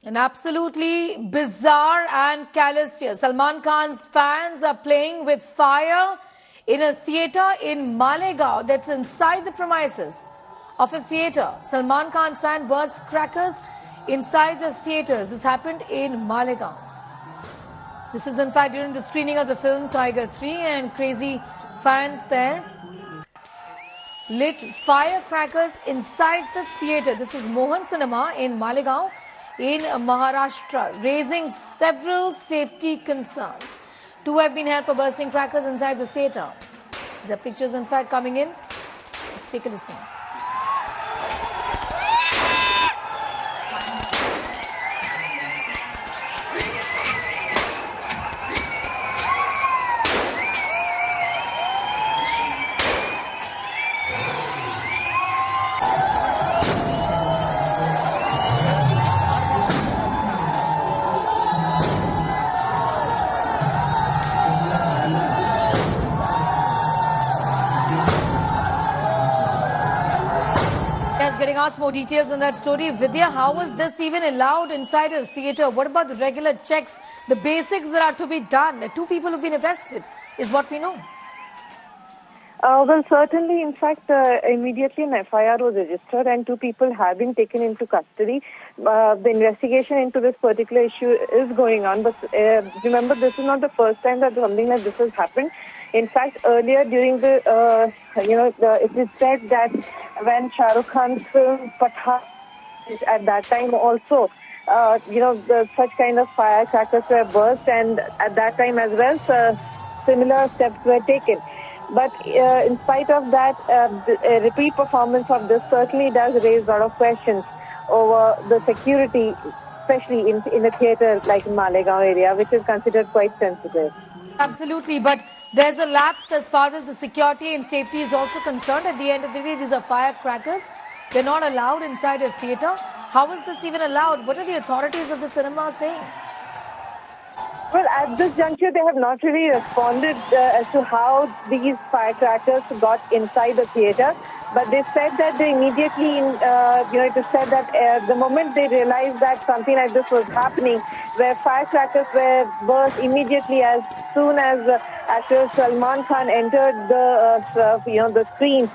An absolutely bizarre and callous here. Salman Khan's fans are playing with fire in a theatre in Malegaon that's inside the premises of a theatre. Salman Khan's fan burst crackers inside the theatres. This happened in Malegaon. This is in fact during the screening of the film Tiger 3, and crazy fans there lit firecrackers inside the theatre. This is Mohan Cinema in Malegaon in Maharashtra, raising several safety concerns. Two have been held for bursting crackers inside the theatre. There are pictures in fact coming in. Let's take a listen. Getting asked more details on that story. Vidya, how was this even allowed inside a theatre? What about the regular checks, the basics that are to be done? Two people have been arrested, is what we know. Well, certainly, in fact, immediately an FIR was registered and two people have been taken into custody. The investigation into this particular issue is going on, but remember, this is not the first time that something like this has happened. In fact, earlier during the, it is said that when Shah Rukh Khan's film Pathaan, at that time also, such kind of firecrackers were burst, and at that time as well, similar steps were taken. But in spite of that, a repeat performance of this certainly does raise a lot of questions over the security, especially in a theatre like Malegaon area, which is considered quite sensitive. Absolutely, but there's a lapse as far as the security and safety is also concerned. At the end of the day, these are firecrackers. They're not allowed inside a theatre. How is this even allowed? What are the authorities of the cinema saying? Well, at this juncture, they have not really responded as to how these firecrackers got inside the theatre. But they said that they immediately, it is said that the moment they realized that something like this was happening, where firecrackers were burst immediately as soon as actor Salman Khan entered the screens.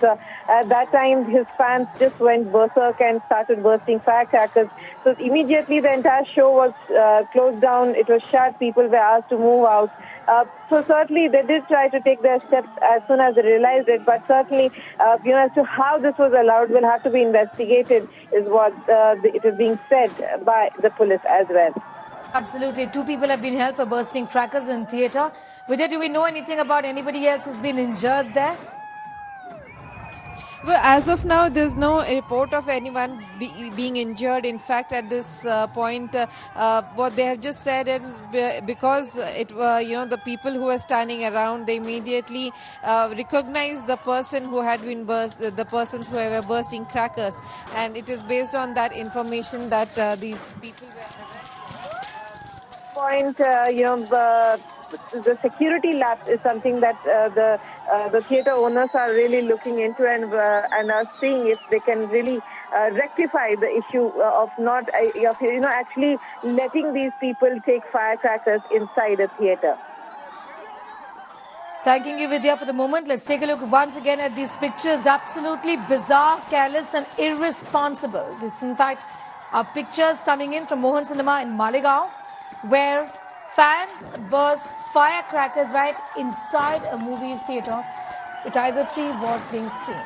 At that time, his fans just went berserk and started bursting firecrackers. So immediately the entire show was closed down. It was shut. People were asked to move out. So certainly they did try to take their steps as soon as they realized it. But certainly, as to how this was allowed will have to be investigated, is what it is being said by the police as well. Absolutely. Two people have been held for bursting crackers in theatre. Vidya, do we know anything about anybody else who's been injured there? Well, as of now, there's no report of anyone being injured. In fact, at this point, what they have just said is because the people who were standing around, they immediately recognized the person who had been the persons who were bursting crackers, and it is based on that information that these people were arrested. The security lapse is something that the theatre owners are really looking into and are seeing if they can really rectify the issue of not actually letting these people take firecrackers inside a theatre. Thanking you, Vidya, for the moment. Let's take a look once again at these pictures. Absolutely bizarre, callous and irresponsible. This, in fact, are pictures coming in from Mohan Cinema in Malegaon, where fans burst firecrackers right inside a movie theatre. The Tiger 3 was being screened.